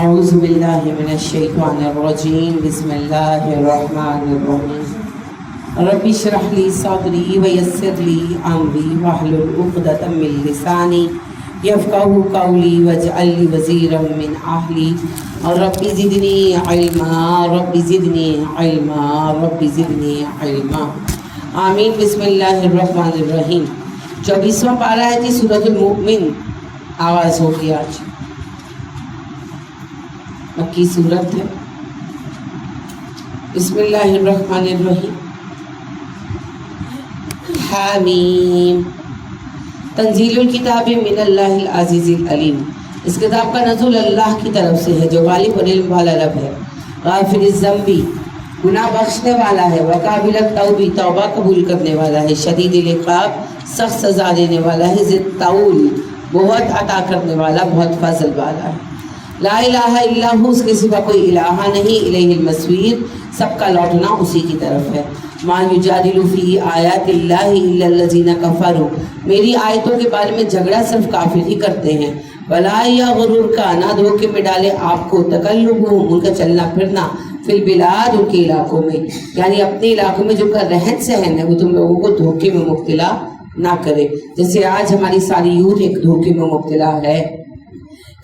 اعوذ باللہ من الشیطان الرجیم بسم اللہ الرحمن الرحیم رب اشرح لی صدری ویسر لی امری واحلل عقدۃ من لسانی یفقہوا قولی واجعل لی وزیرا من اہلی رب زدنی علما رب زدنی علما رب زدنی علما آمین۔ بسم اللہ الرحمن الرحیم۔ 24واں پارہ ہے جی سورۃ المؤمن۔ آواز ہوگی آج، مکی صورت ہے۔ بسم اللہ الرحمن الرحیم۔ حامیم تنزیل الکتاب من اللہ العزیز العلیم۔ اس کتاب کا نزول اللہ کی طرف سے ہے جو غالب اور علم والا رب ہے۔ غافر الذنب گناہ بخشنے والا ہے، وقابل التوب توبہ قبول کرنے والا ہے، شدید العقاب سخت سزا دینے والا ہے، ذی الطول بہت عطا کرنے والا بہت فضل والا ہے۔ لا الہ الا ہو اس کے سوا کوئی الہ نہیں، الیہ المصیر سب کا لوٹنا اسی کی طرف ہے۔ ما یجادل فی آیات اللہ الا الذین کفروا میری آیتوں کے بارے میں جھگڑا صرف کافر ہی کرتے ہیں۔ ولا یغررک نہ دھوکے میں ڈالے آپ کو تکلبہم ان کا چلنا پھرنا فی البلاد ان کے علاقوں میں، یعنی اپنے علاقوں میں جو کا رہن سہن ہے وہ تم لوگوں کو دھوکے میں مبتلا نہ کرے، جیسے آج ہماری ساری یوتھ ایک دھوکے میں مبتلا ہے۔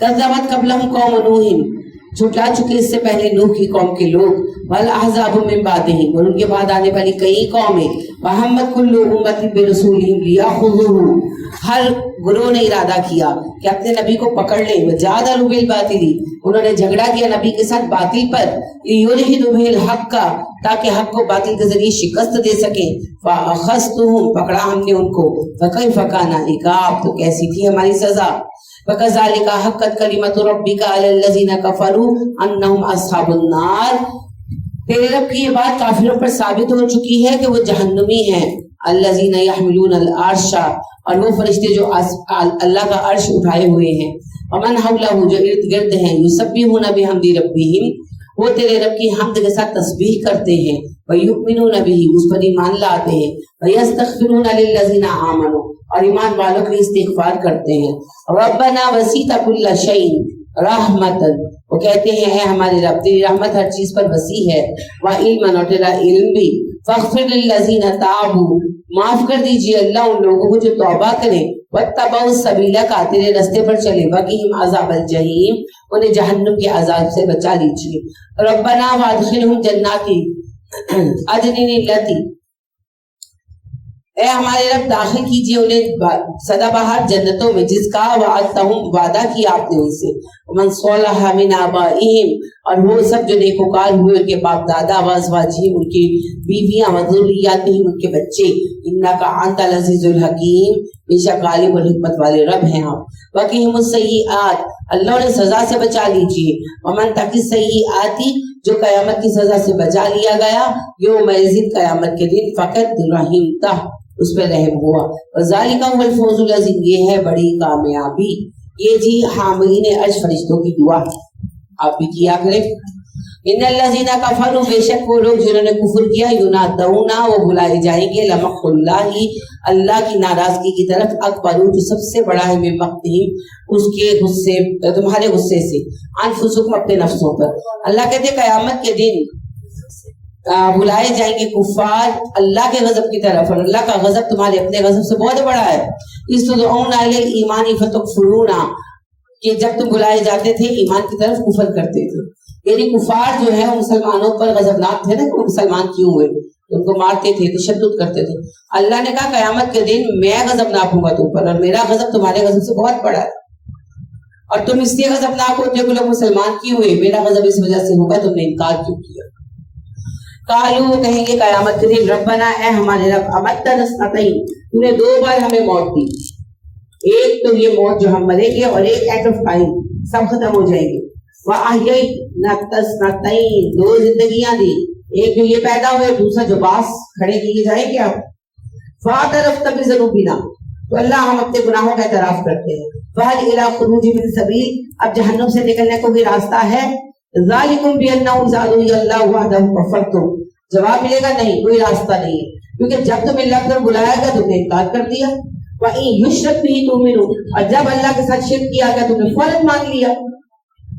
کذبت قبلہم قوم نوح جھٹلا چکے اس سے پہلے نوح کی قوم کے لوگ، والاحزاب من بعدہم اور ان کے بعد آنے والی کئی قومیں، وہمت کل امت برسولہم لیاخذوہ ہر گروہ نے ارادہ کیا کہ اپنے نبی کو پکڑ لیں، وجادلوا بالباطل انہوں نے جھگڑا کیا نبی کے ساتھ باطل پر، لیدحضوا بہ الحق تاکہ حق کو باطل کے ذریعے شکست دے سکیں، فاخذتہم پکڑا ہم نے ان کو، فکیف کان عقاب تو کیسی تھی ہماری سزا، وَكَذَلِكَ حَقَّتْ كَلِمَةُ رَبِّكَ عَلَى الَّذِينَ كَفَرُوا أَنَّهُمْ أَصْحَابُ النَّارِ تیرے رب کی یہ بات کافروں پر ثابت ہو چکی ہے کہ وہ جہنمی ہیں۔ الَّذِينَ يَحْمِلُونَ الْعَرْشَ اور وہ فرشتے جو اللہ کا عرش اٹھائے ہوئے ہیں، وَمَنْ حَوْلَهُ جو ارد گرد ہیں، يُسَبِّحُونَ بِحَمْدِ رَبِّهِمْ وہ تیرے رب کی حمد کے ساتھ تسبیح کرتے ہیں، وَيُؤْمِنُونَ بِهِ اس پر ایمان لاتے ہیں، وَيَسْتَغْفِرُونَ لِلَّذِينَ آمَنُوا اور ایمان والوں کے استغفار کرتے ہیں۔ ربنا وسیت کل شیء رحمتاً وہ کہتے ہیں اے ہمارے رب تیری رحمت ہر چیز پر وسیع ہے، وعلما اور تیرا علم بھی، فاغفر للذین تابوا معاف کر دیجئے اللہ ان لوگوں کو جو توبہ کریں، واتبعوا السبیل تیرے رستے پر چلے، وقہم عذاب الجحیم انہیں جہنم کے عذاب سے بچا لیجئے۔ ربنا وادخلہم جنات عدن التی اے ہمارے رب داخل کیجئے انہیں سدا بہار جنتوں میں جس کا وعدہ کیا آپ نے ان سے، ومن صلح من آبائہم اور وہ سب جو نیکوکار ہوئے ان کے باپ دادا، وازواجہم ان کی بیویاں، وذریاتہم ان کے بچے، انک انت العزیز الحکیم بے شک غالب اور حکمت والے رب ہیں آپ۔ وقہم السیئات اللہ نے سزا سے بچا لیجئے، ومن تق السیئات جو قیامت کی سزا سے بچا لیا گیا، یومئذ قیامت کے دن فقط رحمتہ اس پہ رحم ہوا، وذالک هو الفوز العظیم یہ ہے بڑی کامیابی۔ یہ جی حاملین عرش فرشتوں کی دعا آپ بھی کیا کریں۔ ان الذین کفروا بے شک وہ لوگ جنہوں نے کفر کیا، ینادون وہ بلائے جائیں گے، لمقت اللہ اللہ کی ناراضگی کی طرف، اکبر جو سب سے بڑا ہے، من مقتہم اس کے غصے تمہارے غصے سے، انفسکم اپنے نفسوں پر۔ اللہ کہتے ہیں قیامت کے دن بلائے جائیں گے کفار اللہ کے غضب کی طرف، اور اللہ کا غضب تمہارے اپنے غضب سے بہت بڑا ہے۔ اس تدعون الی الایمان فتکفرون کہ جب تم بلائے جاتے تھے ایمان کی طرف کفر کرتے تھے، یعنی کفار جو ہے مسلمانوں پر غضبناک تھے نا کہ وہ مسلمان کیوں ہوئے، ان کو مارتے تھے، تشدد کرتے تھے۔ اللہ نے کہا قیامت کے دن میں غضبناک ہوں گا تم پر، اور میرا غضب تمہارے غضب سے بہت بڑا ہے، اور تم اس لیے غضبناک ہوتے ہو کہ لوگ مسلمان کیوں ہوئے، میرا غضب اس وجہ سے ہوگا تم نے انکار کیوں کیا۔ قالو وہ کہیں گے قیامت کے دن ربنا اے ہمارے رب امتنا اثنتین تو نے 2 بار ہمیں موت دی، ایک تو یہ موت جو ہم مریں گے، اور ایک ایٹ آف ٹائم سب ختم ہو جائیں گے، وَأَحْيَيْنَا اثْنَتَيْن 2 زندگیاں دی، ایک جو یہ پیدا ہوئے دوسرا جو باس کھڑے کیے جائیں گے اب، فَاعْتَرَفْتَ بِذُنُوبِنَا تو اللہ ہم اپنے گناہوں کا اعتراف کرتے ہیں، فَهَلْ إِلَىٰ خُرُوجٍ مِّن سَبِيلٍ اب جہنم سے نکلنے کو بھی راستہ ہے، ذالکم بِأَنَّهُمْ زَادُوا إِلَى اللَّهِ وَحْدَهُ كَفَرْتُمْ جواب ملے گا نہیں کوئی راستہ نہیں ہے، کیونکہ جب تم اللہ کی طرف بلایا گیا تم نے انکار کر دیا، وَإِن يُشْرَكْ بِهِ تُؤْمِنُوا اور جب اللہ کے ساتھ شرک کیا گیا تم نے فوراً مان لیا،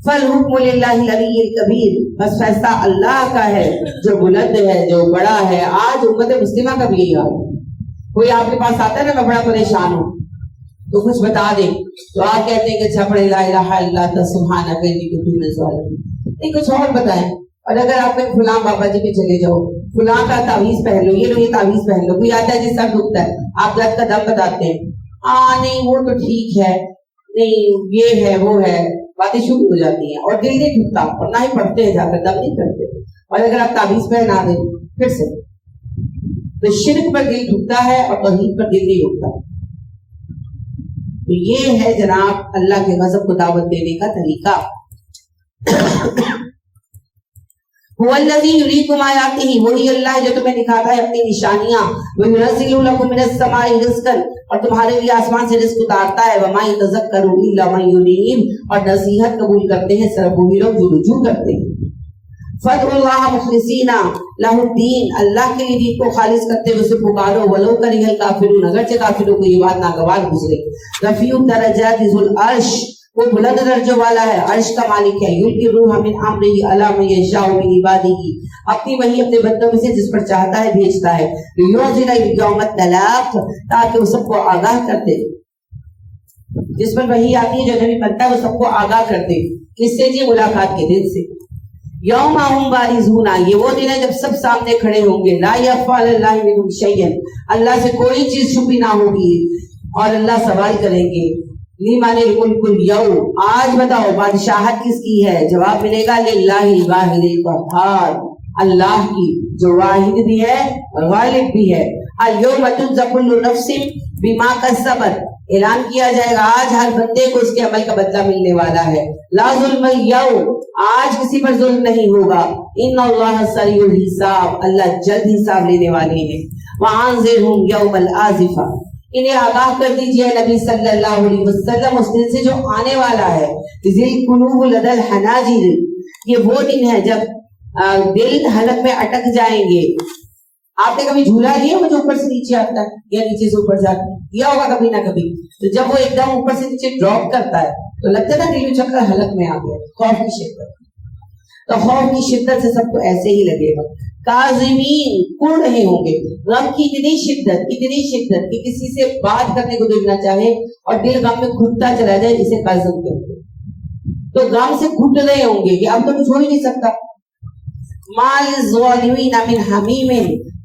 فالحکم للہ العلی الکبیر، بس فیصلہ اللہ کا ہے جو بلند ہے، جو بڑا ہے۔ آج امت مسلمہ کا بھی یہی حال ہے، کوئی آپ کے پاس آتا ہے نا میں بڑا پریشان ہوں تو کچھ بتا دیں تو آپ کہتے ہیں کہ اچھا پڑھے لا الہ الا انت سبحانک انی کنت من الظالمین، نہیں کچھ اور بتائیں۔ اور اگر آپ نے فلاں بابا جی پہ چلے جاؤ، فلاں کا تعویذ پہن لو، یہ تعویذ پہن لو، کوئی آتا ہے جس طرح دکھتا ہے آپ درد کا دم بتاتے ہیں، نہیں وہ تو ٹھیک ہے، نہیں یہ ہے وہ ہے، باتیں شروع ہو جاتی ہیں اور دل نہیں ٹوٹتا اور نہ ہی پڑھتے ہیں، جا کر دم نہیں کرتے۔ اور اگر آپ تعویذ پہنا دیں پھر سے تو شرک پر دل ٹوٹتا ہے اور توحید پر دل نہیں ٹوٹتا۔ تو یہ ہے جناب اللہ کے غضب کو دعوت دینے کا طریقہ۔ هو الذی یریکم آیاتہ، وہی اللہ ہے جو تمہیں دکھاتا ہے اپنی نشانیاں، وینزل لکم من السماء رزقا، اور تمہارے لیے آسمان سے رزق اتارتا ہے، وما یتذکر الا من ینیب، اور نصیحت قبول کرتے ہیں صرف وہی لوگ جو رجوع کرتے ہیں۔ فادعوا اللہ مخلصین لہ الدین، اللہ کے لیے دین کو خالص کرتے ہوئے اسے پکارو، ولو کرہ الکافرون، اگرچہ کافروں کو یہ بات ناگوار گزرے۔ رفیع الدرجات ذو العرش، وہ بلند درجوں والا ہے، عرش کا مالک ہے۔ یلقی الروح من امرہ علی من یشاء من عبادہ، اپنی وحی اپنے بندوں میں سے جس پر چاہتا ہے بھیجتا ہے۔ لینذر یوم التلاق، تاکہ وہ سب کو آگاہ کر دے، جس پر وحی آتی ہے جو نبی بنتا ہے وہ سب کو آگاہ کر دے۔ کس سے جی؟ ملاقات کے دن سے۔ یوم ہم بارزون، یہ وہ دن ہے جب سب سامنے کھڑے ہوں گے۔ لا یخفی علی اللہ منہم شیء، اللہ سے کوئی چیز چھپی نہ ہوگی اور اللہ سوال کریں گے۔ لیمن الملک اليوم، آج بتاؤ بادشاہت کس کی ہے؟ جواب ملے گا للہ الواحد القہار، اللہ کی جو واحد بھی ہے اور غالب بھی ہے۔ اليوم تجزی کل نفس بما کسبت، اعلان کیا جائے گا آج ہر بندے کو اس کے عمل کا بدلہ ملنے والا ہے۔ لا ظلم اليوم، آج کسی پر ظلم نہیں ہوگا۔ ان اللہ سریع الحساب، اللہ جلد حساب لینے والے ہیں۔ وانذرہم یوم الآزفہ، انہیں آگاہ کر دیجئے نبی صلی اللہ علیہ وسلم اس دن سے جو آنے والا ہے۔ ذی القلوب لدی الحناجر، یہ وہ دن ہے جب دل حلق میں اٹک جائیں گے۔ آپ نے کبھی جھولا لیا وہ جو اوپر سے نیچے آتا ہے یا نیچے سے اوپر جاتا ہے؟ یا ہوگا کبھی نہ کبھی، تو جب وہ ایک دم اوپر سے نیچے ڈراپ کرتا ہے تو لگتا ہے نا دل چکر حلق میں آ گیا، خوف کی شدت۔ تو خوف کی شدت سے سب کو ایسے ہی لگے گا۔ کاظمین، کڑ رہے ہوں گے، غم کی اتنی شدت کہ کسی سے بات کرنے کو دل نہ چاہے اور دل غم میں گھٹتا چلا جائے، جسے قاظم کہتے ہیں۔ تو غم سے گھٹ رہے ہوں گے کہ اب تو کچھ ہو ہی نہیں سکتا۔ ما للظالمین من حمیم،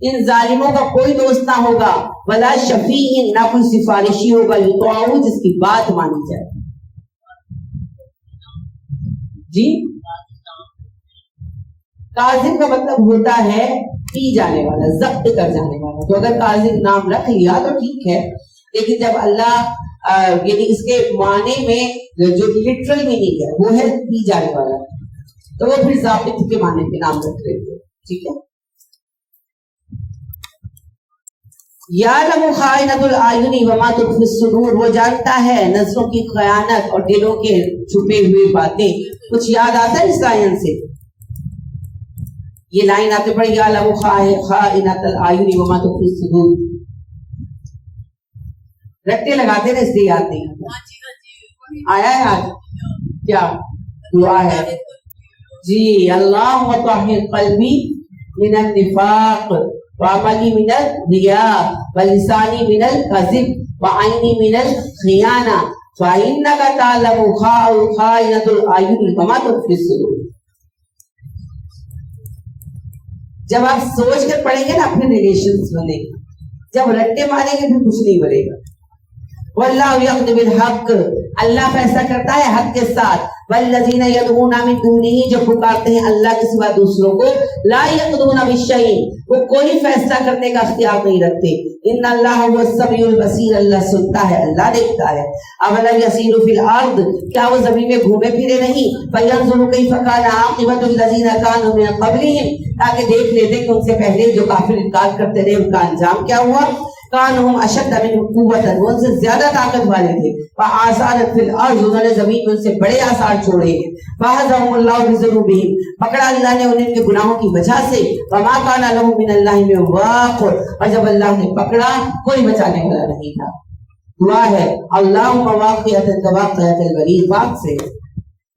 ان ظالموں کا کوئی دوست نہ ہوگا، ولا شفیع، نہ کوئی سفارشی ہوگا، یطاع، جس کی بات مانی جائے۔ جی کاظم کا مطلب ہوتا ہے پی جانے والا، ضبط کر جانے والا۔ تو اگر کاظم نام رکھ لیا تو ٹھیک ہے، لیکن جب اللہ یعنی اس کے معنی میں جو لٹرل میننگ ہے وہ ہے پی جانے والا، تو وہ پھر ضابط کے معنی پہ نام رکھ لیتے، ٹھیک ہے۔ یعلم خائنۃ الاعین وما تخفی الصدور، وہ جانتا ہے نظروں کی خیانت اور دلوں کے چھپے ہوئے باتیں۔ کچھ یاد آتا ہے اس لائن سے؟ یہ لائن آپ نے پڑھی، یعلم خائنۃ الاعین وما تخفی الصدور، رٹے لگاتے نا اس لیے یاد نہیں آیا ہے۔ آج کیا دعا ہے جی؟ اللہم طہر قلبی من النفاق وعملی من الریا ولسانی من الکذب وعینی من الخیانہ فإنک تعلم خائنۃ الاعین وما تخفی الصدور۔ جب آپ سوچ کر پڑھیں گے نا اپنے ریلیشنز بنے گا، جب رٹے ماریں گے پھر کچھ نہیں بنے گا۔ واللہ یقضی بالحق، اللہ فیصلہ کرتا ہے حق کے ساتھ۔ والذین یدعون من دونہ، جو پکارتے ہیں اللہ کے سوا دوسروں کو، لا یقضون بشیء، وہ کوئی فیصلہ کرنے کا اختیار نہیں رکھتے۔ ان اللہ هو السمیع البصیر، اللہ سنتا ہے، اللہ دیکھتا ہے۔ اولم یسیروا فی الارض، کیا وہ زمین میں گھومے پھرے نہیں؟ فینظروا کیف کان عاقبۃ الذین کانوا من قبلہم، تاکہ دیکھ لیتے کہ ان سے پہلے جو کافر انکار کرتے رہے ان کا انجام کیا ہوا۔ کانہم اشد منہم قوۃ، وہ ان سے زیادہ طاقت والے تھے۔ فآثارا فی الارض، انہوں نے زمین میں ان سے بڑے آثار چھوڑے ہیں۔ فأخذہم اللہ بذنوبہم، پکڑا اللہ نے انہیں ان کے گناہوں کی وجہ سے۔ وما کان لہم من اللہ من واق، اور جب اللہ نے پکڑا کوئی بچانے والا نہیں تھا۔ دعا ہے اللہم واقعۃ کواقعۃ البرید، واق سے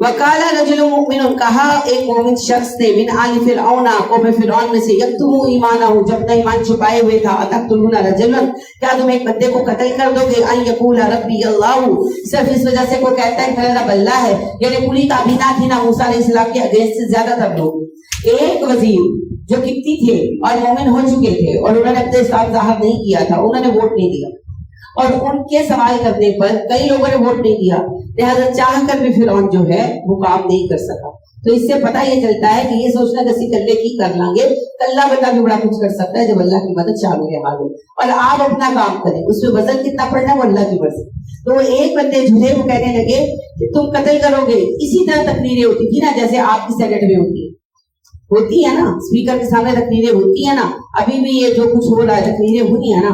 وقال رجل مؤمن، کہا ایک مومن شخص نے، من آل فرعون، قوم فرعون میں سے، یکتم ایمانہ، جو اپنا ایمان چھپائے ہوئے تھا، اتقتلون رجلا، کیا تم ایک بندے کو قتل کر دو گے، ان یقول ربی اللہ، صرف اس وجہ سے کوئی کہتا ہے کہ میرا رب اللہ ہے. یعنی پوری کابینہ تھی نا موسیٰ علیہ السلام کے اگینسٹ سے زیادہ تر لوگ. ایک وزیر جو کتی تھے اور مومن ہو چکے تھے اور انہوں نے اپنے اسلام ظاہر نہیں کیا تھا، انہوں نے ووٹ نہیں دیا، اور ان کے سوال کرنے پر کئی لوگوں نے ووٹ نہیں دیا، لہذا چاہ کر بھی فرعون جو ہے وہ کام نہیں کر سکا. تو اس سے پتہ یہ چلتا ہے کہ یہ سوچنا کسی کلے کی کر لیں گے، اللہ بتا بھی بڑا کچھ کر سکتا ہے جب اللہ کی مدد شامل حال ہو، اور آپ اپنا کام کریں، اس میں وزن کتنا پڑنا ہے وہ اللہ کی مرضی. تو وہ ایک بندے جھوٹے کو کہنے لگے کہ تم قتل کرو گے. اسی طرح تقریریں ہوتی تھی نا، جیسے آپ کی سینٹ میں ہوتی ہے نا، اسپیکر کے سامنے تقریریں ہوتی ہیں نا، ابھی بھی یہ جو کچھ ہو رہا ہے تقریریں ہوئی ہیں نا،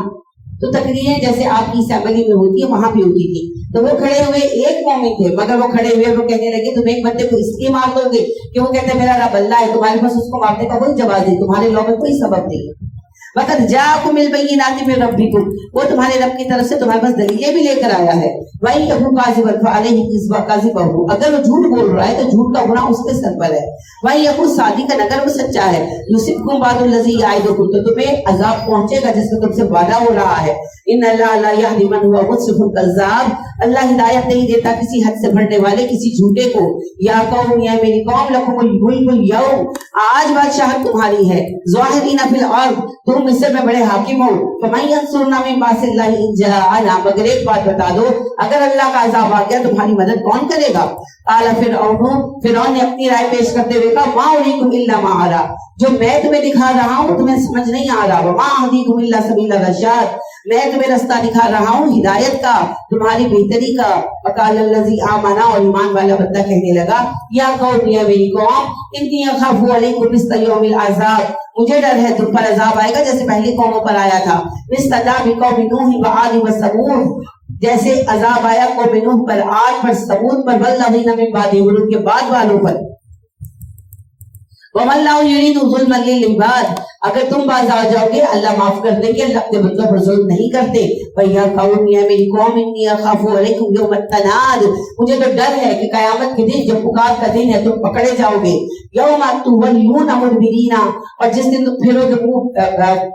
تو تقریریں جیسے آپ کی اسمبلی میں ہوتی ہے وہاں بھی ہوتی تھی. تو وہ کھڑے ہوئے ایک مومن تھے، مگر وہ کھڑے ہوئے وہ کہنے لگے تم ایک بندے کو اس لیے مار دو گے کہ وہ کہتے ہیں میرا رب اللہ ہے، تمہارے پاس اس کو مارنے کا کوئی جواز نہیں، تمہارے لو میں کوئی سبب نہیں. وقت جاءکم البینات من ربکم، وہ تمہارے رب کی طرف سے تمہارے پاس دلیلیں بھی لے کر آیا ہے. وَإِنْ يَكُنْ كَاذِبًا فَعَلَيْهِ كَذِبُهُ، اگر وہ جھوٹ بول رہا ہے تو جھوٹ کا گناہ اس کے سر پر ہے. وَإِنْ يَكُنْ صَادِقًا، اگر وہ سچا ہے، يُصِبْكُمْ بَعْضُ الَّذِي يَعِدُكُمْ، تو تمہیں عذاب پہنچے گا جس کا تم سے وعدہ ہو رہا ہے. ان اللہ لا يهدي من هو مسرف كذاب، اللہ ہدایت نہیں دیتا کسی حد سے بڑھنے والے کسی جھوٹے کو. یا قوم، یا میری قوم، لکم الملک اليوم، آج بادشاہت تمہاری ہے، ظاہرین فی الارض، تم مصر میں بڑے حاکم ہو. فمن ینصرنا من باس اللہ ان جاءنا، مگر ایک بات بتا دو، اگر اللہ کا عذاب آ گیا تمہاری مدد کون کرے گا؟ قال فرعون نے اپنی رائے پیش کرتے ہوئے کہا ما اریکم الا ما ارى، جو میں تمہیں دکھا رہا ہوں تمہیں سمجھ نہیں آ رہا. وما اهدیکم الا سبیل الرشاد، میں تمہیں رستہ دکھا رہا ہوں ہدایت کا، تمہاری بہتری کا. وقال الذی آمن، اور ایمان والا بندہ کہنے لگا یا قوم، یا میری قوم، انی اخاف علیکم مثل یوم العذاب، مجھے ڈر ہے تم پر عذاب آئے گا جیسے پہلی قوموں پر آیا تھا. مثل عذاب قوم نوح وعاد وثمود، جیسے عذاب آیا قوم نوح پر، عاد پر، ثمود پر، والذین من بعدہم، ان کے بعد والوں پر. وَمَا اللَّهُ يُرِيدُ ظُلْمًا لِلْعِبَادِ، اگر تم باز آ جاؤ گے اللہ معاف کر دیں گے، اللہ اپنے بندوں پر ظلم نہیں کرتے. وَيَا قَوْمِ، یا میری قوم، إِنِّي أَخَافُ عَلَيْكُمْ يَوْمَ التَّنَادِ، مجھے تو ڈر ہے کہ قیامت کے دن، جب پکار کا دن ہے، تم پکڑے جاؤ گے. يَوْمَ تُوَلُّونَ مُدْبِرِينَ، اور جس دن تم پھرو گے منہ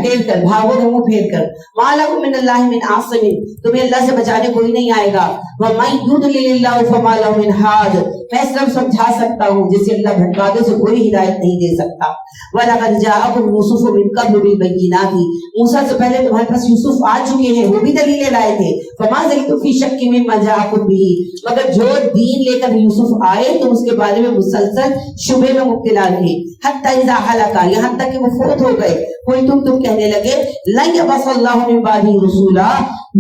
پھیر کر، بھاگو گے منہ پھیر کر. مَا لَكُم مِّنَ اللَّهِ مِنْ عَاصِمٍ، تمہیں اللہ سے بچانے کوئی نہیں آئے گا. وَمَن يُضْلِلِ اللَّهُ فَمَا لَهُ مِنْ هَادٍ، میں صرف سمجھا سکتا ہوں، جسے اللہ بھٹکا دے اسے کوئی ہدایت نہیں دے سکتا. وَلَقَدْ جَاءَكُمْ يُوسُفُ مِنْ قَبْلُ بِالْبَيِّنَاتِ، موسیٰ سے پہلے تمہارے پاس یوسف آ چکے ہیں، وہ بھی دلیلیں لائے تھے. فَمَا زِلْتُمْ فِي شَكٍّ مِّمَّا جَاءَكُمْ بِهِ، مگر جو دین لے کر یوسف آئے تم اس کے بارے میں مسلسل شبہ میں مبتلا رہے. حَتَّى إِذَا هَلَكَ، یہاں تک کہ وہ فوت ہو گئے. تم کہنے لگے لَن يَبْعَثَ اللَّهُ مِن بَعْدِهِ رَسُولًا،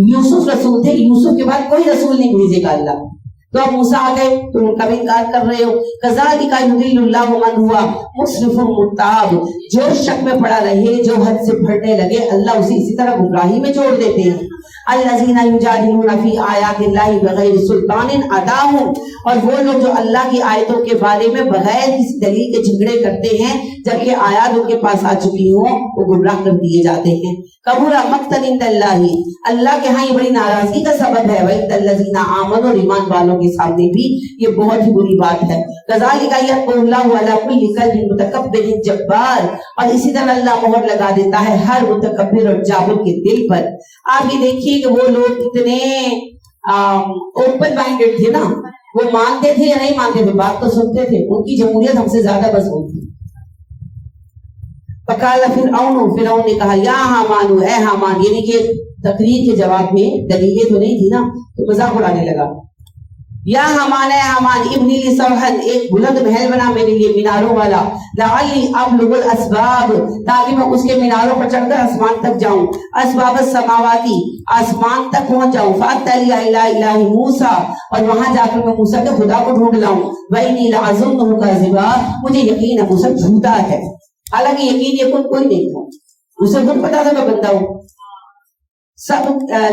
یوسف رسول تھے، یوسف کے بعد کوئی رسول نہیں بھیجے گا اللہ. تو اب موسیٰ آ گئے، تم ان کا بھی انکار کر رہے ہو. كَذَلِكَ يُضِلُّ اللَّهُ مَنْ هُوَ مُسْرِفٌ مُرْتَابٌ، جو شک میں پڑا رہے، جو حد سے بڑھنے لگے، اللہ اسے اسی طرح گمراہی میں چھوڑ دیتے ہیں. الذین یجادلون فی آیات اللہ بغیر سلطان اتاہم، اور وہ لوگ جو اللہ کی آیتوں کے بارے میں بغیر کسی دلیل کے جھگڑے کرتے ہیں جبکہ آیات ان کے پاس آ چکی ہوں، وہ گمراہ کر دیے جاتے ہیں. کبر مقتا عند اللہ، اللہ کے ہاں یہ بڑی ناراضگی کا سبب ہے. وعند الذین آمنوا، اور ایمان والوں کے سامنے بھی یہ بہت ہی بری بات ہے. کذالک یطبع اللہ علی کل قلب متکبر جبار، اور اسی طرح اللہ مہر لگا دیتا ہے ہر متکبر اور جابر کے دل پر. آپ یہ دیکھیے کہ وہ لوگ اتنے اوپن مائنڈڈ تھے نا، وہ مانتے تھے یا نہیں مانتے تھے، بات تو سنتے تھے، ان کی جمہوریت ہم سے زیادہ مضبوط تھی. فقال فرعون نے کہا یا حامان، اے حامان، یعنی کہ تقریر کے جواب میں دلیلیں تو نہیں تھی نا، تو مذاق اڑانے لگا. یا حامان، اے حامان، ابنی لی صرحن، ایک بلند محل بنا میرے لیے میناروں والا. لعلی ابلغ الاسباب، تاکہ میں اس کے میناروں پر چڑھ کر آسمان تک جاؤں. اسباب السماواتی، آسمان تک پہنچ جاؤں. فاطلع الی الہ موسیٰ، اور وہاں جا کر میں موسیٰ کے خدا کو ڈھونڈ لاؤں. وانی لأظنہ کاذبا، مجھے یقین ہے موسیٰ جھوٹا ہے. حالانکہ یقین یقین کوئی نہیں تھا، اسے خود پتا تھا میں بندہ ہوں. سب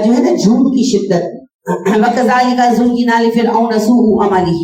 جو ہے نا جھوٹ کی شدت. وَكَذَلِكَ زُيِّنَ لِفِرْعَوْنَ سُوءُ عَمَلِهِ،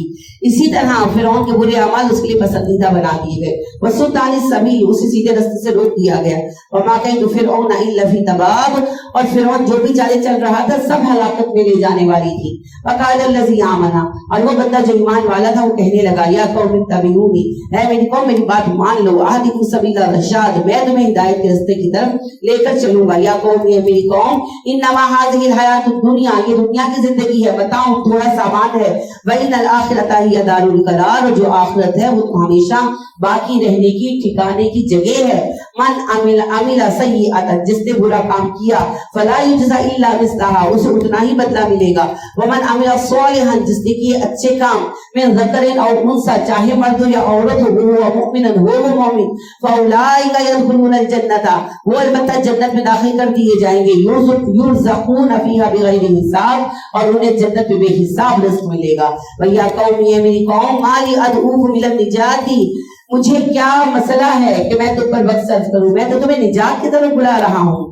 اسی طرح فرعون کے برے اعمال اس کے لیے پسندیدہ بنا دیے گئے. وسطان السبیل اسے سیدھے راستے سے روک دیا گیا. وما کید فرعون الا فی تباب اور فرعون جو بھی چالیں چل رہا تھا سب ہلاکت میں لے جانے والی تھی. وقال الذی آمن اور وہ بندہ جو ایمان والا تھا وہ کہنے لگا یا قوم اتبعونی اے میری قوم میری بات مان لو اہدکم سبیل الرشاد میں تمہیں ہدایت کے راستے کی طرف لے کر چلوں گا. یا قوم یہ میری قوم انما هذه الحیات الدنیا یہ دنیا کی زندگی ہے بتاؤں تھوڑا سامان ہے. وَإِنَّ الْآخِرَةَ هِيَ دَارُ الْقَرَارُ اور جو آخرت ہے وہ ہمیشہ باقی رہنے کی ٹھکانے کی جگہ ہے. من عمل سیئۃ جس نے برا کام کیا فلا یجزى الا مثلها اسے اتنا ہی بدلہ ملے گا. ومن عمل صالحا جس نے کیے اچھے کام من ذکر او انثى چاہے مرد ہو یا عورت ہو وہ مؤمن ہو وہ مومن فاولئک يدخلون الجنۃ وہ البتہ جنت میں داخل کر دیے جائیں گے. یرزقون فیہا بغیر حساب اور انہیں جنت میں بے حساب رزق ملے گا. وَيَا قَوْمِ یہ میری قوم مَا لِي أَدْعُوكُمْ إِلَى النِّجَاةِ مجھے کیا مسئلہ ہے کہ میں تم پر وقت صرف کروں میں تو تمہیں نجات کی طرف بلا رہا ہوں.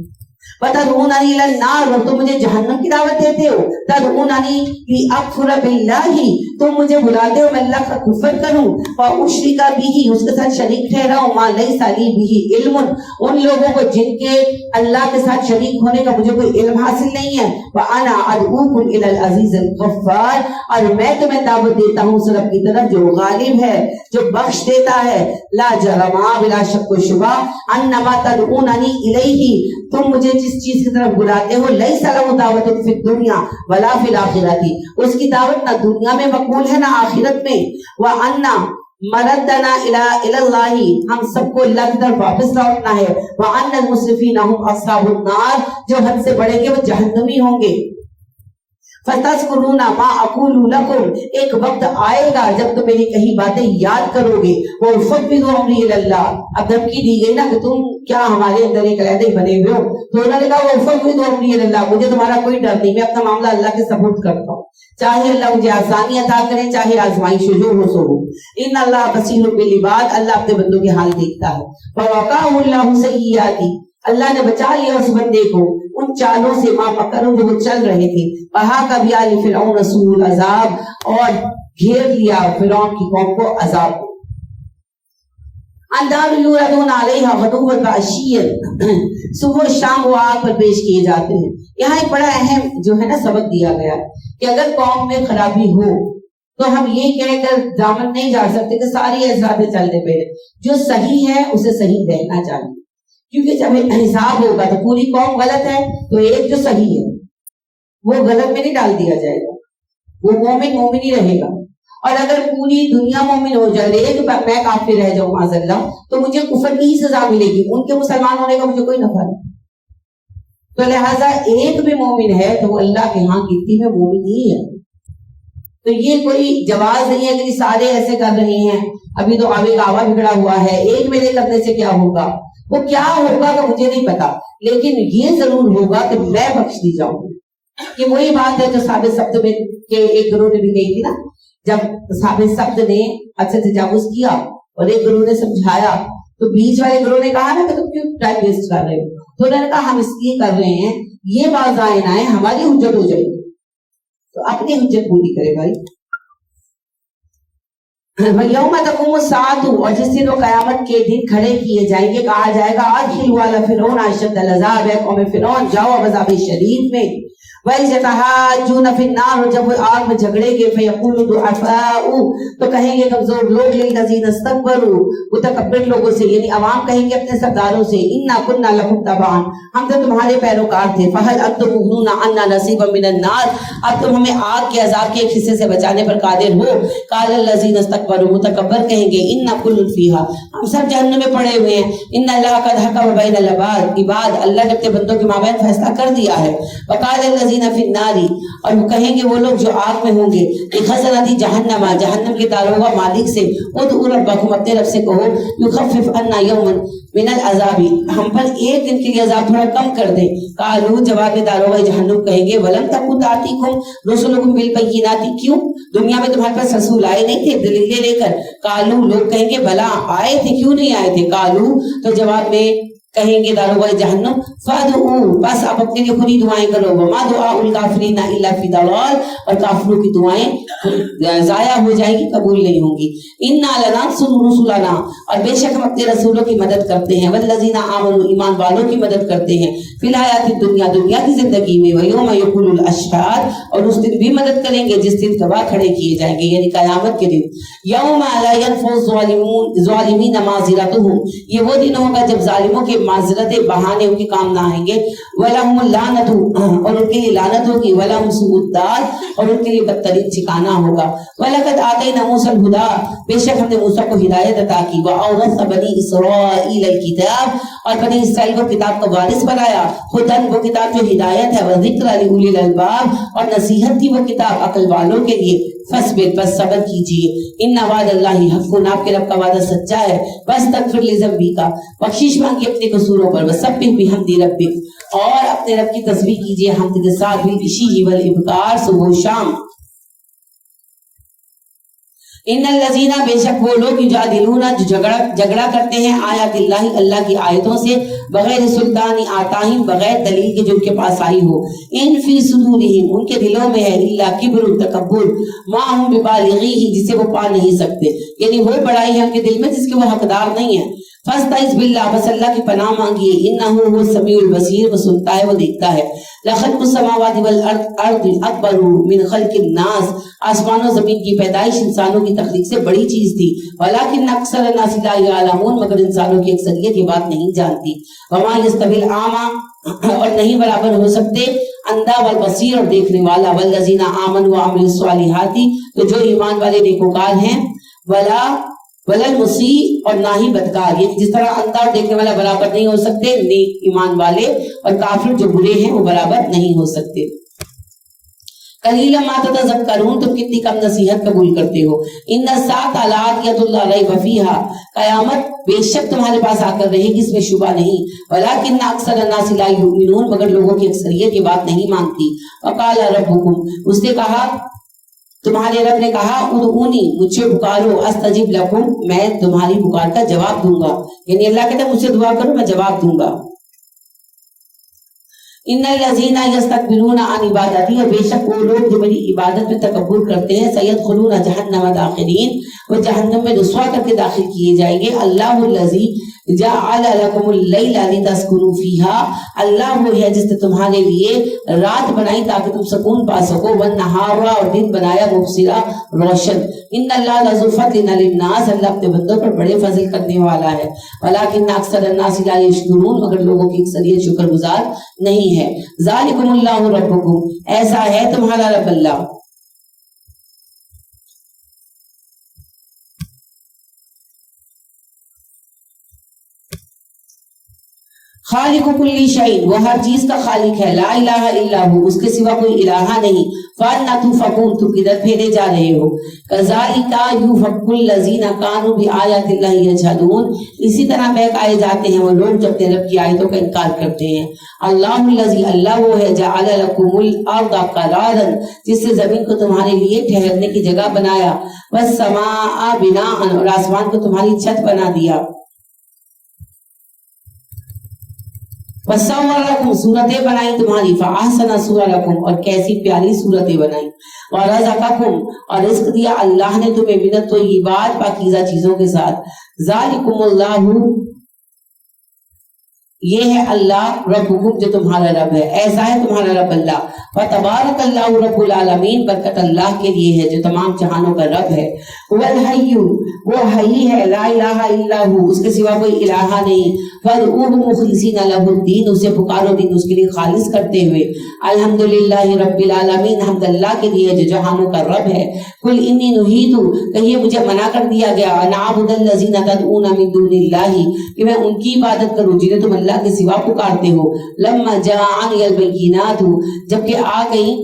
وَتَدْعُونَنِي إِلَى النَّارِ اور تم مجھے جہنم کی دعوت دیتے ہو. تَدْعُونَنِي لِأَكْفُرَ بِاللَّهِ تم مجھے بلاتے ہو میں اللہ کا کفر کروں وَأُشْرِكَ بِهِ اس کے ساتھ شریک ٹھہراؤں مَا لَيْسَ لِي بِهِ عِلْمٌ ان لوگوں کو جن کے اللہ کے ساتھ شریک ہونے کا مجھے کوئی علم حاصل نہیں ہے. وَأَنَا أَدْعُوكُمْ إِلَى الْعَزِيزِ الْغَفَّارِ اور میں تمہیں دعوت دیتا ہوں اس رب کی طرف جو غالب ہے جو بخش دیتا ہے. لا جرم بلا شک و شبہ انما تدعوننی الیہ تم مجھے جس چیز کی طرف بلاتے ہو لیس لہ دعوت فی الدنیا ولا فی الآخرۃ اس کی دعوت نہ دنیا میں مقبول ہے نہ آخرت میں. وَأَنَّ مردنا الی اللہ ہم سب کو اللہ کی طرف واپس لوٹنا ہے. وَأَنَّ الْمُسْرِفِينَ هُمْ أَصْحَابُ النَّارِ جو حد سے بڑھیں گے وہ جہنمی ہوں گے. فَتَذْكُرُونَ مَا أَقُولُ لَكُمْ ایک وقت آئے گا جب تم میری کہی باتیں یاد کرو گے. وَأُفَوِّضُ أَمْرِي إِلَى اللَّهِ اب دھمکی دی گئی نا کہ تم کیا ہمارے اندر ایک علیحدہ بنے ہوئے ہو تو انہوں نے کہا وَأُفَوِّضُ أَمْرِي إِلَى اللَّهِ مجھے تمہارا کوئی ڈر نہیں میں اپنا معاملہ اللہ کے سپورٹ کرتا ہوں چاہے اللہ مجھے آسانی عطا کرے چاہے آزمائش جو ہو سو ہو. ان اللہ بصیر بالعباد اللہ اپنے بندوں کے حال دیکھتا ہے. فَوَقَاهُ اللَّهُ سَيِّئَاتِ اللہ نے بچا لیا اس بندے کو ان چالوں سے ما مکروا جو وہ چل رہے تھے. وَحَاقَ بِآلِ فِرْعَوْنَ سُوءُ الْعَذَابِ اور گھیر لیا فرعون کی قوم کو عذاب. اندار یوردون علیہا غدوا وعشیا صبح شام وہ آگ پر پیش کیے جاتے ہیں. یہاں ایک بڑا اہم جو ہے نا سبق دیا گیا کہ اگر قوم میں خرابی ہو تو ہم یہ کہہ کر دامن نہیں جا سکتے کہ ساری ایسادیں چلنے پہ جو صحیح ہے اسے صحیح رہنا چاہیے کیونکہ جب حساب ہوگا تو پوری قوم غلط ہے تو ایک جو صحیح ہے وہ غلط میں نہیں ڈال دیا جائے گا وہ مومن مومن ہی رہے گا. اور اگر پوری دنیا مومن ہو جائے ایک میں کافر رہ جاؤں معاذ اللہ تو مجھے کفر کی ہی سزا ملے گی ان کے مسلمان ہونے کا مجھے کوئی نفع نہیں. تو لہٰذا ایک بھی مومن ہے تو وہ اللہ کے ہاں گنتی میں مومن ہی ہے. تو یہ کوئی جواز نہیں ہے کہ سارے ایسے کر رہے ہیں ابھی تو آگے گاوا بگڑا ہوا ہے ایک میرے کرنے سے کیا ہوگا وہ کیا ہوگا تو مجھے نہیں پتا لیکن یہ ضرور ہوگا کہ میں بخش دی جاؤں گی. یہ وہی بات ہے جو صاحب سبت میں کے ایک گروہ نے بھی کہی تھی نا جب صاحب سبت نے اچھے تجاوز کیا اور ایک گروہ نے سمجھایا تو بیچ والے گروہ نے کہا نا کہ تم کیوں ٹائم ویسٹ کر رہے ہو تو انہوں نے کہا ہم اس لیے کر رہے ہیں یہ بات آئے نہ ہماری حجت ہو جائے گی تو اپنی حجت پوری کرے بھائی. یوم تقوم الساعۃ اور جس دن وہ قیامت کے دن کھڑے کیے جائیں گے کہا جائے گا ادخلوا آل فرعون اشد العذاب ہے قوم فرعون جاؤ عذاب شدید میں. وَيَتَحَاجُّونَ فِي النَّارِ جب وہ آگ میں جھگڑیں گے فَيَقُولُ الضُّعَفَاءُ تو کہیں گے کمزور لوگ لِلَّذِينَ اسْتَكْبَرُوا متکبر لوگوں سے یعنی عوام کہیں گے اپنے سرداروں سے إِنَّا كُنَّا لَكُمْ تَبَعًا ہم تو تمہارے پیروکار تھے فَهَلْ أَنْتُمْ مُغْنُونَ عَنَّا نَصِيبًا مِنَ النَّارِ اب تم ہمیں آگ کے عذاب کے ایک حصے سے بچانے پر قادر ہو. قَالَ الَّذِينَ اسْتَكْبَرُوا متکبر کہیں گے إِنَّا كُلٌّ فِيهَا ہم سب جہنم میں پڑے ہوئے ہیں. إِنَّ اللَّهَ قَدْ حَكَمَ بَيْنَ الْعِبَادِ اللہ نے اپنے بندوں کے مابین فیصلہ کر دیا ہے. وَقَالَ الَّذِينَ فِي النَّارِ اور وہ کہیں گے وہ لوگ جو آگ میں ہوں گے خزنۃ جہنم جہنم کے داروغہ مالک سے ادعوا ربکم اپنے رب سے کہو یخفف عنا یوما من العذاب ہم پر ایک دن کے لیے عذاب تھوڑا کم کر دیں. قالوا جواب داروغہ جہنم کہیں گے ولم تکن تاتیکم رسلکم بالبینات کیوں دنیا میں تمہارے پاس رسول آئے نہیں تھے دلیلیں لے کر. قالوا لوگ کہیں گے بلا آئے تھے کیوں نہیں آئے تھے. قالوا تو جواب میں کہیں گے داروغ جہنم فادعو، بس آپ اپنے لیے خود ہی دعائیں کرو، وما دعاء الکافرین الا فی ضلال، اور کافروں کی دعائیں ضائع ہو جائیں گی، قبول نہیں ہوں گی۔ انا لننصر رسلنا، اور بے شک ہم اپنے رسولوں کی مدد کرتے ہیں، والذین آمنوا، ایمان والوں کی مدد کرتے ہیں، فی الحیات الدنیا، دنیا کی زندگی میں، ویوم یقول الاشہاد، اور اس دن بھی مدد کریں گے جس دن گواہ کھڑے کیے جائیں گے، یعنی قیامت کے دن۔ یوم لا ينفع الظالمین معذرتهم، یہ وہ دن ہوگا جب ظالموں کے معذرتیں بہانے ان کے کام نہ آئیں گے، وَلَهُمُ اللَّعْنَةُ، اور ان کے لیے لعنت ہوگی، وَلَهُمْ سُوءُ الدَّارِ، اور ان کے لیے بدترین ٹھکانہ ہوگا۔ وَلَقَدْ آتَيْنَا مُوسَى الْهُدَىٰ، بے شک ہم نے موسیٰ کو ہدایت عطا کی، وَأَوْرَثْنَا بَنِي إِسْرَائِيلَ الْكِتَابَ، اور بنی اسرائیل کو کتاب کا وارث بنایا، ہدن وہ کتاب جو ہدایت ہے، وَذِكْرَىٰ لِأُولِي الْأَلْبَابِ، اور نصیحت تھی وہ کتاب عقل والوں کے لیے، فَاصْبِرْ، بس صبر کیجئے، إِنَّ وعد اللَّهِ حَقٌّ، آپ کے رب کا وعدہ سچا ہے، وَاسْتَغْفِرْ لِذَنبِكَ، بخشش مانگی اپنے قصوروں پر، وَسَبِّحْ بِحَمْدِ رَبِّكَ، اور اپنے رب کی تسبیح کیجئے حمد کے ساتھ، بِالْعِشِيِّ وَالْإِبْكَارِ، صبح و شام۔ ان الذین، بے شک وہ لوگ، یجادلون، جو جھگڑا کرتے ہیں، آیات اللہ، اللہ کی آیتوں سے، بغیر سلطان آتاہم، بغیر دلیل کے جو ان کے پاس آئی ہو، ان فی صدورہم، ان کے دلوں میں ہے، الا کبر، تکبر، ما ہم ببالغیہ، جسے وہ پا نہیں سکتے، یعنی وہ بڑائی ہے ان کے دل میں جس کے وہ حقدار نہیں ہے۔ فاستعذ باللہ، بس اللہ کی پناہ مانگیے، انہ هو السمیع البصیر، وہ سنتا ہے، وہ دیکھتا ہے۔ لخلق السماوات والارض اکبر من خلق الناس، آسمان و زمین کی پیدائش انسانوں کی تخلیق سے بڑی چیز تھی، ولکن اکثر الناس لا یعلمون، مگر انسانوں کی اکثریت یہ بات نہیں جانتی۔ وما یستوی الاعمی، اور نہیں برابر ہو سکتے اندھا والبصیر، اور دیکھنے والا، والذین آمنوا وعملوا الصالحات، تو جو ایمان والے نیکوکار ہیں، ولا المسیء، اور نہ ہی بدکار، یہ جس طرح اندھا اور دیکھنے والا برابر نہیں ہو سکتے، نیک ایمان والے اور کافر جو برے ہیں وہ برابر نہیں ہو سکتے۔ قلیلا ما تتذکرون، تم کتنی کم نصیحت قبول کرتے ہو۔ ان الساعۃ لآتیۃ لا ریب فیہا، قیامت بے شک تمہارے پاس آ کر رہے گی، اس میں شبہ نہیں، ولکن اکثر الناس لا یؤمنون، مگر لوگوں کی اکثریت یہ بات نہیں مانتی۔ وقال ربکم، اس نے کہا، تمہارے رب نے کہا، ادعونی، مجھ سے پکارو، استجب لکم، میں تمہاری پکار کا جواب دوں گا، یعنی اللہ کہتا ہے مجھ سے دعا کرو میں جواب دوں گا۔ ان الذین یستکبرون عن عبادتی، اور بے شک وہ لوگ جو میری عبادت میں تکبر کرتے ہیں، سیدخلون جہنم داخرین، وہ جہنم میں رسوا کر کے داخل کیے جائیں گے۔ اللہ الذی جعل لکم اللیل لتسکنوا فیہا، اللہ وہ ہے جس نے تمہارے لیے رات بنائی تاکہ تم سکون پا سکو، والنہار، اور دن بنایا مبصرا، روشن۔ ان اللہ لذو فضل للناس، اللہ اپنے بندوں پر بڑے فضل کرنے والا ہے، ولکن اکثر الناس لا یشکرون، مگر لوگوں کی اکثریت شکر گزار نہیں ہے۔ ذالکم اللہ ربکم، ایسا ہے تمہارا رب اللہ۔ خالق کل شیء، وہ ہر چیز کا خالق ہے، لا الہ الا ہو، اس کے سوا کوئی الہ نہیں۔ فَأَنَّىٰ تُؤْفَكُونَ، تم کدھر پھیرے جا رہے ہو۔ كَذَٰلِكَ يُؤْفَكُ الَّذِينَ كَانُوا بِآيَاتِ اللَّهِ يَجْحَدُونَ، اسی طرح بہکائے جاتے ہیں وہ لوگ جو اپنے رب کی آیتوں کا انکار کرتے ہیں۔ اللہ الذی، اللہ وہ ہے، جعل لکم الارض قرارا، جس سے زمین کو تمہارے لیے ٹھہرنے کی جگہ بنایا، والسماء بناء، اور آسمان کو تمہاری چھت بنا دیا، وَصَوَّرَكُمْ، صورتیں بنائی تمہاری، فَأَحْسَنَ صُوَرَكُمْ، اور کیسی پیاری صورتیں بنائی، وَرَزَقَكُمْ، اور رزق دیا اللہ نے تمہیں، من الطیبات، پاکیزہ چیزوں کے ساتھ۔ ذَلِكُمُ اللَّهُ، یہ ہے اللہ، ربکم، جو تمہارا رب ہے، ایسا ہے تمہارا رب اللہ۔ فتبارک اللہ رب العالمین، برکت اللہ کے لیے ہے جو تمام جہانوں کا رب ہے۔ هو الحی، وہ حی ہے، لا الہ الا ہو، اس کے سوا کوئی الہ نہیں۔ فادعوہ مخلصین لہ الدین، اسے پکارو دین اس کے لیے خالص کرتے ہوئے۔ الحمدللہ رب العالمین، حمد اللہ کے لیے جو جہانوں کا رب ہے۔ قل انی نہیت، کہیے مجھے منع کر دیا گیا، ان اعبد الذین تدعون من دون اللہ، کہ میں ان کی عبادت کروں جنہیں تم اللہ کے سوا پکارتے ہو۔ لما جاءنی البینات، جبکہ آ گئی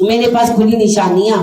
میرے پاس کھلی نشانیاں،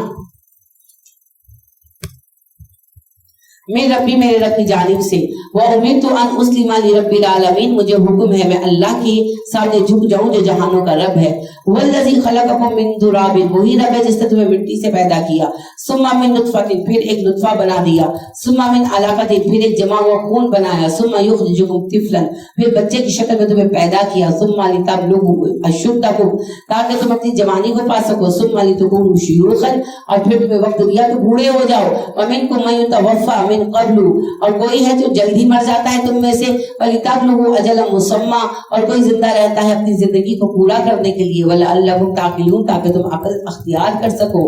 میں ربی میرے رب کی جانب سے وہ امید تو ان اسلم لرب العالمین مجھے حکم ہے میں اللہ کے سامنے جھک جاؤں جو جہانوں کا رب ہے والذی خلقکم من تراب وہی رب ہے جس نے تمہیں مٹی سے پیدا کیا ثم من نطفۃ پھر ایک نطفہ بنا دیا ثم من علقۃ پھر ایک جمع ہوا خون بنایا ثم یخرجکم طفلا پھر بچے کی شکل میں تمہیں پیدا کیا ثم لتبلغوا اشدکم تاکہ تم اپنی جوانی کو پا سکو ثم لتکونوا شیوخا اور پھر تمہیں وقت دیا کہ بوڑھے ہو جاؤ ومنکم من یتوفی من قبل اور کوئی ہے جو جلدی مر جاتا ہے تم میں سے وَلِتَبْلُغُوا أَجَلًا مُّسَمًّى اور کوئی زندہ رہتا ہے اپنی زندگی کو پورا کرنے کے لیے وَلَعَلَّكُمْ تَعْقِلُونَ تاکہ تم عقل اختیار کر سکو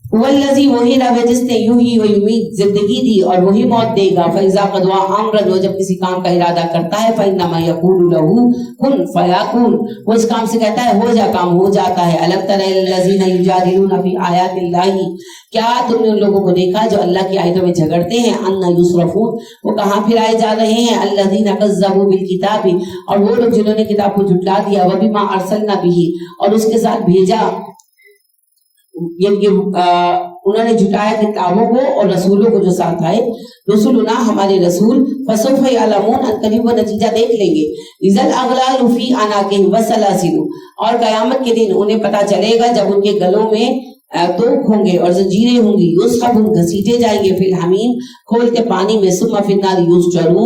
والذی وہی رب ہے جس نے یحیی و یمیت زندگی دی اور وہی موت دے گا فَإِذَا قَضَىٰ أَمْرًا وہ جب کسی کام کا ارادہ کرتا ہے فَإِنَّمَا يَقُولُ لَهُ كُن فَيَكُونُ وہ اس کام سے کہتا ہے ہو جا کام ہو جاتا ہے أَلَمْ تَرَ إِلَى الَّذِينَ يُجَادِلُونَ فِي آيَاتِ اللَّهِ کیا تم نے ان لوگوں کو دیکھا جو اللہ کی آیتوں میں جھگڑتے ہیں أَنَّ يُصْرَفُونَ وہ کہاں پھرائے جا رہے ہیں الَّذِينَ كَذَّبُوا بِالْكِتَابِ اور وہ لوگ جنہوں نے کتاب کو جھٹلا دیا وَبِمَا أَرْسَلْنَا بِهِ اور اس کے ساتھ بھیجا انہوں نے جھٹایا کتابوں کو اور رسولوں کو جو ساتھ آئے رسولنا ہمارے رسول فسوف یعلمون ان قریب وہ نتیجہ دیکھ لیں گے اذا الاغلال فی عناقہم والسلاسل اور قیامت کے دن انہیں پتہ چلے گا جب ان کے گلوں میں توق ہوں گے اور زنجیریں ہوں گی یسحبون گھسیٹے جائیں گے فی الحمیم کھولتے پانی میں ثم فی النار یسجرون